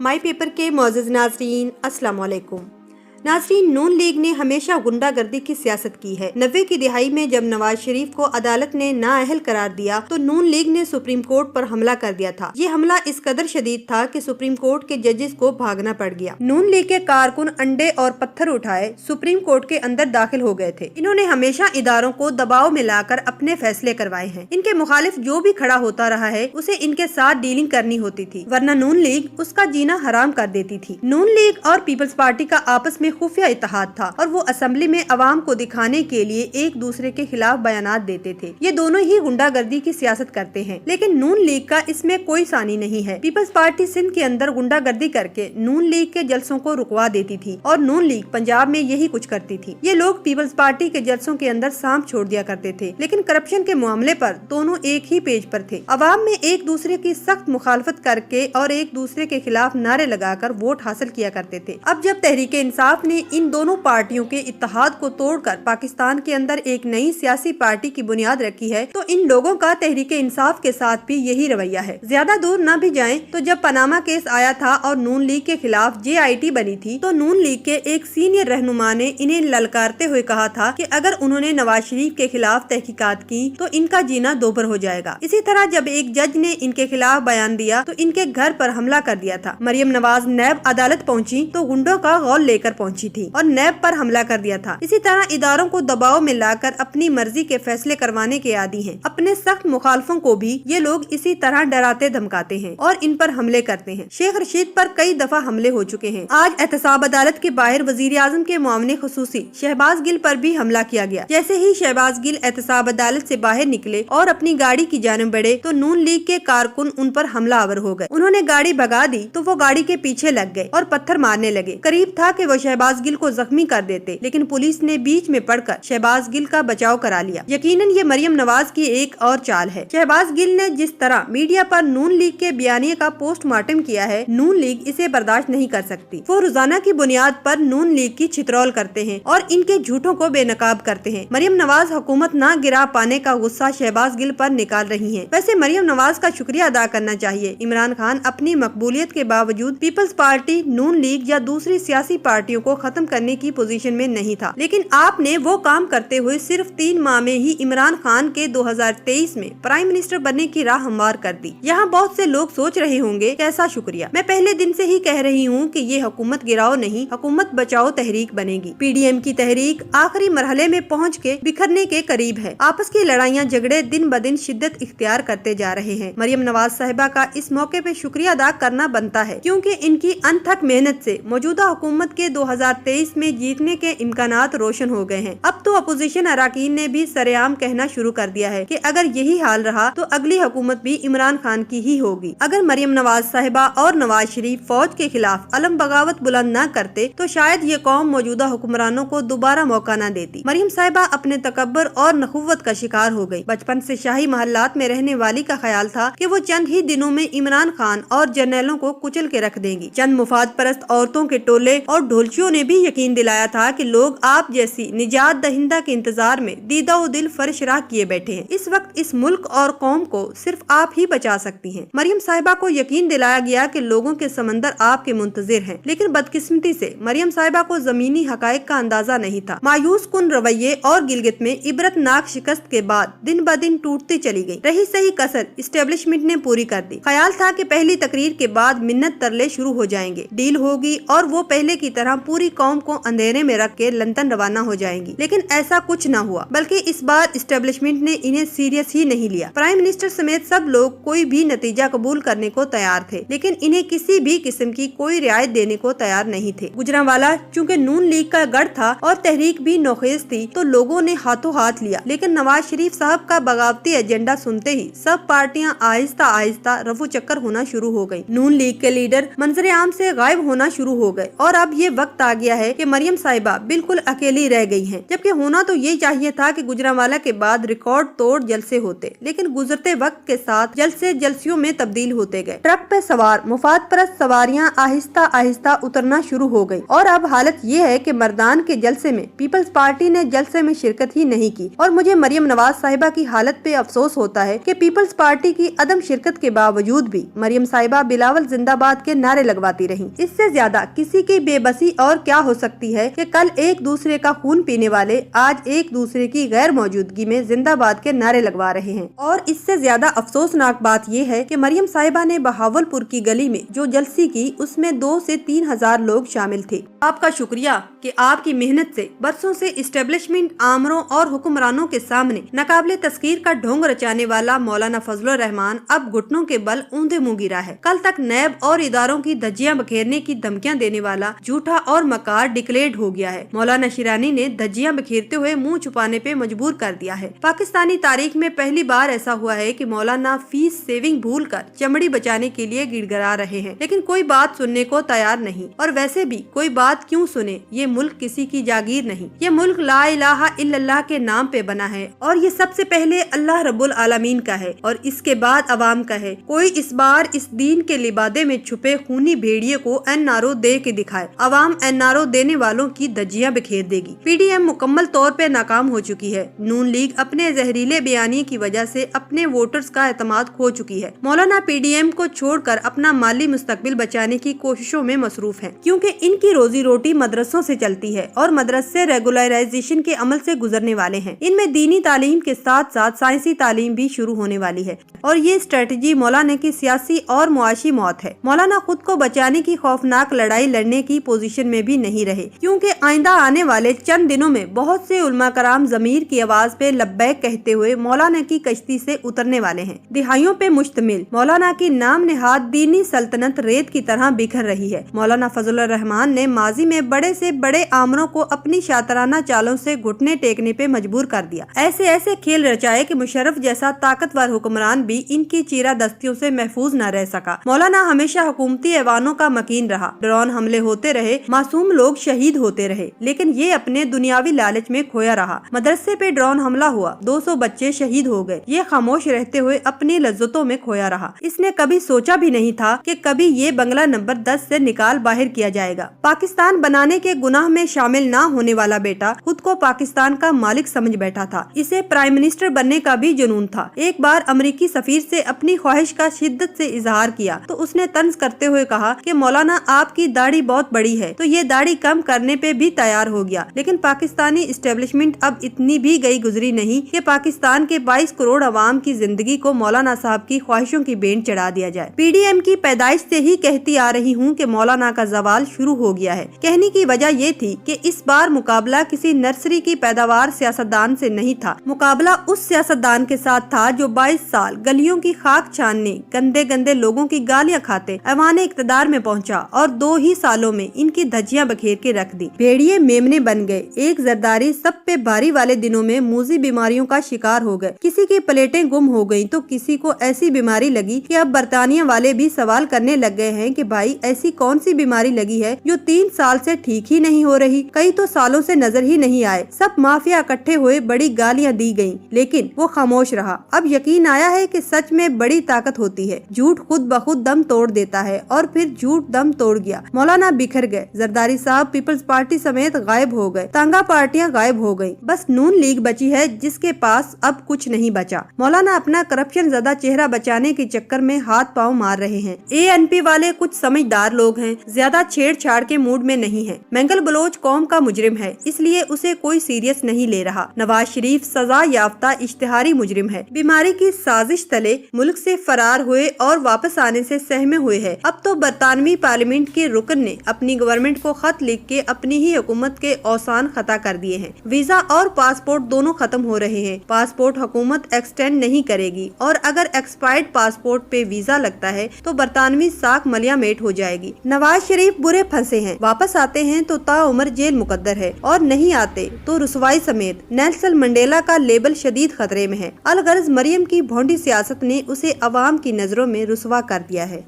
माई paper के मोअज़्ज़ज़ नाज़रीन, अस्सलाम वालेकुम। नाज़रीन, नून लीग ने हमेशा गुंडागर्दी की सियासत की है। 90 की दिहाई में जब नवाज शरीफ को अदालत ने नाअहल करार दिया तो नून लीग ने सुप्रीम कोर्ट पर हमला कर दिया था। ये हमला इस कदर शदीद था कि सुप्रीम कोर्ट के जजेस को भागना पड़ गया। नून लीग के कारकुन अंडे और पत्थर उठाए सुप्रीम कोर्ट के अंदर दाखिल हो गए थे। इन्होंने हमेशा इदारों को दबाव में लाकर अपने फैसले करवाए हैं। इनके मुखालिफ जो भी खड़ा होता रहा है उसे इनके साथ डीलिंग करनी होती थी, वरना नून लीग उसका जीना हराम कर देती थी। नून लीग और पीपल्स पार्टी का आपस में खुफिया इत्तेहाद था और वो असेंबली में अवाम को दिखाने के लिए एक दूसरे के खिलाफ बयानात देते थे। ये दोनों ही गुंडागर्दी की सियासत करते हैं, लेकिन नून लीग का इसमें कोई सानी नहीं है। पीपल्स पार्टी सिंध के अंदर गुंडागर्दी करके नून लीग के जलसों को रुकवा देती थी और नून लीग पंजाब में यही कुछ करती थी। ये लोग पीपल्स पार्टी के जलसों के अंदर सांप छोड़ दिया करते थे, लेकिन करप्शन के मामले पर दोनों एक ही पेज पर थे। अवाम में एक दूसरे की सख्त मुखालफत करके और एक दूसरे के खिलाफ नारे लगाकर वोट हासिल किया करते थे। अब जब तहरीक इंसाफ ने इन दोनों पार्टियों के इत्तेहाद को तोड़कर पाकिस्तान के अंदर एक नई सियासी पार्टी की बुनियाद रखी है, तो इन लोगों का तहरीक इंसाफ के साथ भी यही रवैया है। ज्यादा दूर न भी जाएं तो जब पनामा केस आया था और नून लीग के खिलाफ JIT बनी थी, तो नून लीग के एक सीनियर रहनुमा ने इन्हें ललकारते हुए कहा था कि अगर उन्होंने नवाज शरीफ के खिलाफ तहकीकात की तो इनका जीना दोभर हो जाएगा। इसी तरह जब एक जज ने इनके खिलाफ बयान दिया तो इनके घर पर हमला कर दिया था। मरियम नवाज नैब अदालत पहुंची तो गुंडों का गौल लेकर पहुंची थी और नैब पर हमला कर दिया था। इसी तरह इदारों को दबाव में लाकर अपनी मर्जी के फैसले करवाने के आदी हैं। अपने सख्त मुखालफों को भी ये लोग इसी तरह डराते धमकाते हैं और इन पर हमले करते हैं। शेख रशीद पर कई दफा हमले हो चुके हैं। आज एहतसाब अदालत के बाहर वजीर आजम के मुआवने खुसूसी शहबाज गिल पर भी हमला किया गया। जैसे ही शहबाज गिल एहतसाब अदालत से बाहर निकले और अपनी गाड़ी की जानिब बढ़े तो नून लीग के कारकुन उन पर हमलावर हो गए। उन्होंने गाड़ी भगा दी तो वो गाड़ी के पीछे लग गए और पत्थर मारने लगे। करीब था कि वो शहबाज गिल को जख्मी कर देते, लेकिन पुलिस ने बीच में पड़कर शहबाज गिल का बचाव करा लिया। यकीनन ये मरियम नवाज की एक और चाल है। शहबाज गिल ने जिस तरह मीडिया पर नून लीग के बयानिए का पोस्टमार्टम किया है, नून लीग इसे बर्दाश्त नहीं कर सकती। वो रोजाना की बुनियाद पर नून लीग की छितरौल करते हैं और इनके झूठों को बेनकाब करते हैं। मरियम नवाज हुकूमत न गिरा पाने का गुस्सा शहबाज गिल पर निकाल रही है। वैसे मरियम नवाज का शुक्रिया अदा करना चाहिए। इमरान खान अपनी मकबूलियत के बावजूद पीपल्स पार्टी, नून लीग या दूसरी सियासी पार्टियों को खत्म करने की पोजीशन में नहीं था, लेकिन आपने वो काम करते हुए सिर्फ 3 माह में ही इमरान खान के 2023 में प्राइम मिनिस्टर बनने की राह हमवार कर दी। यहाँ बहुत से लोग सोच रहे होंगे कैसा शुक्रिया। मैं पहले दिन से ही कह रही हूँ कि ये हुकूमत गिराओ नहीं, हुकूमत बचाओ तहरीक बनेगी। PDM की तहरीक आखिरी मरहले में पहुँच के बिखरने के करीब है। आपस की लड़ाइयाँ झगड़े दिन ब दिन शिद्दत इख्तियार करते जा रहे हैं। मरियम नवाज साहिबा का इस मौके पे शुक्रिया अदा करना बनता है, क्योंकि इनकी अनथक मेहनत से मौजूदा हुकूमत के 2023 में जीतने के इम्कानात रोशन हो गए हैं। अब तो अपोजिशन अराकीन ने भी सरेआम कहना शुरू कर दिया है कि अगर यही हाल रहा तो अगली हुकूमत भी इमरान खान की ही होगी। अगर मरियम नवाज साहिबा और नवाज शरीफ फौज के खिलाफ अलम बगावत बुलंद न करते तो शायद ये कौम मौजूदा हुक्मरानों को दोबारा मौका न देती। मरियम साहिबा अपने तकब्बर और नखुव्वत का शिकार हो गई। बचपन से शाही महल्लात में रहने वाली का ख्याल था कि वो चंद ही दिनों में इमरान खान और जर्नैलों को कुचल के रख देंगी। चंद मुफाद परस्त औरतों के टोले और ढोलचियों ने भी यकीन दिलाया था कि लोग आप जैसी निजात दहिंदा के इंतजार में दीदा व दिल फर्श राह किए बैठे हैं। इस वक्त इस मुल्क और कौम को सिर्फ आप ही बचा सकती हैं। मरियम साहिबा को यकीन दिलाया गया कि लोगों के समंदर आपके मुंतजिर हैं, लेकिन बदकिस्मती से मरियम साहिबा को जमीनी हकायक का अंदाजा नहीं था। मायूस कुन रवैये और गिलगित में इबरतनाक शिकस्त के बाद दिन ब दिन टूटती चली गई। रही सही कसर इस्टेब्लिशमेंट ने पूरी कर दी। ख्याल था कि पहली तकरीर के बाद मिन्नत तरले शुरू हो जाएंगे, डील होगी और वो पहले की तरह पूरी कौम को अंधेरे में रख के लंदन रवाना हो जाएंगी। लेकिन ऐसा कुछ न हुआ, बल्कि इस बार इस्टेब्लिशमेंट ने इन्हें सीरियस ही नहीं लिया। प्राइम मिनिस्टर समेत सब लोग कोई भी नतीजा कबूल करने को तैयार थे, लेकिन इन्हें किसी भी किस्म की कोई रियायत देने को तैयार नहीं थे। गुजरांवाला चूँकि नून लीग का गढ़ था और तहरीक भी नौखेज थी, तो लोगों ने हाथों हाथ लिया। लेकिन नवाज शरीफ साहब का बगावती एजेंडा सुनते ही सब पार्टियां आहिस्ता आहिस्ता रफू चक्कर होना शुरू हो गयी। नून लीग के लीडर मंजर आम से गायब होना शुरू हो गए और अब ये वक्त आ गया है कि मरियम साहिबा बिल्कुल अकेली रह गई हैं, जबकि होना तो ये चाहिए था कि गुजरांवाला के बाद रिकॉर्ड तोड़ जलसे होते, लेकिन गुजरते वक्त के साथ जलसे जलसियों में तब्दील होते गए। ट्रक पे सवार मुफाद परस्त सवारियां आहिस्ता आहिस्ता उतरना शुरू हो गयी और अब हालत ये है कि मर्दान के जलसे में पीपल्स पार्टी ने जलसे में शिरकत ही नहीं की। और मुझे मरियम नवाज साहिबा की हालत पे अफसोस होता है कि पीपल्स पार्टी की अदम शिरकत के बावजूद भी मरियम साहिबा बिलावल जिंदाबाद के नारे लगवाती रहीं। इससे ज्यादा किसी की बेबसी और क्या हो सकती है कि कल एक दूसरे का खून पीने वाले आज एक दूसरे की गैर मौजूदगी में जिंदाबाद के नारे लगवा रहे हैं। और इससे ज्यादा अफसोसनाक बात ये है कि मरियम साहिबा ने बहावलपुर की गली में जो जलसी की उसमें 2 से 3 हजार लोग शामिल थे। आपका शुक्रिया कि आपकी मेहनत से बरसों से इस्टेब्लिशमेंट आमरों और हुक्मरानों के सामने नाकाबिले तस्कीर का ढोंग रचाने वाला मौलाना फजलुर रहमान अब घुटनों के बल ऊंधे मुंह गिरा है। कल तक नैब और इदारों की धज्जियां बखेरने की धमकियां देने वाला झूठा और मकार डिक्लेयर्ड हो गया है। मौलाना शिरानी ने धज्जियां बखेरते हुए मुंह छुपाने पे मजबूर कर दिया है। पाकिस्तानी तारीख में पहली बार ऐसा हुआ है कि मौलाना फीस सेविंग भूल कर चमड़ी बचाने के लिए गिड़गिड़ा रहे हैं, लेकिन कोई बात सुनने को तैयार नहीं। और वैसे भी कोई बात क्यों सुने, ये मुल्क किसी की जागीर नहीं, ये मुल्क ला इलाहा इल्लल्लाह के नाम पे बना है और ये सबसे पहले अल्लाह रब्बुल आलमीन का है और इसके बाद अवाम का है। कोई इस बार इस दीन के लिबादे में छुपे खूनी भेड़िए को एनआरओ दे के दिखाए, अवाम एनआरओ देने वालों की धज्जियां बिखेर देगी। पीडीएम मुकम्मल तौर पे नाकाम हो चुकी है। नून लीग अपने जहरीले बयानी की वजह से अपने वोटर्स का एतमाद खो चुकी है। मौलाना पीडीएम को छोड़कर अपना माली मुस्तकबिल बचाने की कोशिशों में मसरूफ है, क्योंकि इनकी रोजी रोटी मदरसों से चलती है और मदरसे रेगुलराइजेशन के अमल से गुजरने वाले हैं। इनमें दीनी तालीम के साथ साथ साइंसी तालीम भी शुरू होने वाली है और ये स्ट्रेटजी मौलाना की सियासी और मुआशी मौत है। मौलाना खुद को बचाने की खौफनाक लड़ाई लड़ने की पोजीशन में भी नहीं रहे, क्योंकि आइंदा आने वाले चंद दिनों में बहुत से उलमा कराम जमीर की आवाज पे लब्बैक कहते हुए मौलाना की कश्ती से उतरने वाले हैं। दिहाइयों पे मुश्तमिल मौलाना की नाम नेहाद दीनी सल्तनत रेत की तरह बिखर रही है। मौलाना फजलुर रहमान ने माजी में बड़े से बड़े आमरों को अपनी शातराना चालों से घुटने टेकने पे मजबूर कर दिया। ऐसे ऐसे खेल रचाए कि मुशर्रफ जैसा ताकतवर हुक्मरान भी इनकी चीरा दस्तियों से महफूज न रह सका। मौलाना हमेशा हुकूमती ऐवानों का मकीन रहा। ड्रोन हमले होते रहे, मासूम लोग शहीद होते रहे, लेकिन ये अपने दुनियावी लालच में खोया रहा। मदरसे पे ड्रोन हमला हुआ, 200 बच्चे शहीद हो गए, ये खामोश रहते हुए अपनी लज्जतों में खोया रहा। इसने कभी सोचा भी नहीं था कि कभी ये बंगला नंबर 10 से निकाल बाहर किया जाएगा। पाकिस्तान बनाने के गुनाह में शामिल ना होने वाला बेटा खुद को पाकिस्तान का मालिक समझ बैठा था। इसे प्राइम मिनिस्टर बनने का भी जुनून था। एक बार अमेरिकी सफीर से अपनी ख्वाहिश का शिद्दत से इजहार किया तो उसने तंज करते हुए कहा कि मौलाना आपकी दाढ़ी बहुत बड़ी है, तो ये दाढ़ी कम करने पे भी तैयार हो गया। लेकिन पाकिस्तानी इस्टेब्लिशमेंट अब इतनी भी गई गुजरी नहीं कि पाकिस्तान के 22 करोड़ अवाम की जिंदगी को मौलाना साहब की ख्वाहिशों की बेंट चढ़ा दिया जाए। पीडीएम की पैदाइश से ही कहती आ रही हूँ कि मौलाना का जवाल शुरू हो गया है। कहने की वजह ये थी कि इस बार मुकाबला किसी नर्सरी की पैदावार सियासतदान से नहीं था। मुकाबला उस सियासतदान के साथ था जो 22 साल गलियों की खाक छानने, गंदे गंदे लोगों की गालियां खाते ऐवाने इक्तदार में पहुंचा और 2 ही सालों में इनकी धज्जियां बखेर के रख दी। भेड़िए मेमने बन गए। एक जरदारी सब पे भारी वाले दिनों में मूजी बीमारियों का शिकार हो गए। किसी की प्लेटें गुम हो गयी तो किसी को ऐसी बीमारी लगी कि अब बरतानिया वाले भी सवाल करने लग गए हैं कि भाई ऐसी कौन सी बीमारी लगी है जो 3 साल से ठीक ही नहीं हो रही। कई तो सालों से नजर ही नहीं आए। सब माफिया इकट्ठे हुए बड़ी गालियां दी गयी, लेकिन वो खामोश रहा। अब यकीन आया है कि सच में बड़ी ताकत होती है। झूठ खुद बखुद दम तोड़ देता है और फिर झूठ दम तोड़ गया। मौलाना बिखर गए। जरदारी साहब पीपल्स पार्टी समेत गायब हो गए। तांगा पार्टियां गायब हो गयी। बस नून लीग बची है जिसके पास अब कुछ नहीं बचा। मौलाना अपना करप्शन ज़्यादा चेहरा बचाने के चक्कर में हाथ पांव मार रहे हैं। एएनपी वाले कुछ समझदार लोग हैं, ज्यादा छेड़छाड़ के मूड में नहीं है। मंगल बलोच कौम का मुजरिम है, इसलिए उसे कोई सीरियस नहीं ले रहा। नवाज शरीफ सजा याफ्ता इश्तिहारी मुजरिम है। बीमारी की साजिश तले मुल्क से फरार हुए और वापस आने से सहमे हुए है। अब तो बरतानवी पार्लियामेंट के रुकन ने अपनी गवर्नमेंट को खत लिख के अपनी ही हुकूमत के औसान खता कर दिए हैं। वीजा और पासपोर्ट दोनों खत्म हो रहे हैं। पासपोर्ट हुकूमत एक्सटेंड नहीं करेगी और अगर एक्सपायर्ड पासपोर्ट पे वीजा लगता है तो बरतानवी साख मलिया मेट हो जाएगी। नवाज शरीफ बुरे फंसे हैं। वापस आते हैं तो ताउम्र जेल मुकद्दर है और नहीं आते तो रुसवाई समेत। नेल्सन मंडेला का लेबल शदीद खतरे में है। अलगर्ज मरियम की भोंडी सियासत ने उसे अवाम की नजरों में रुसवा कर दिया है।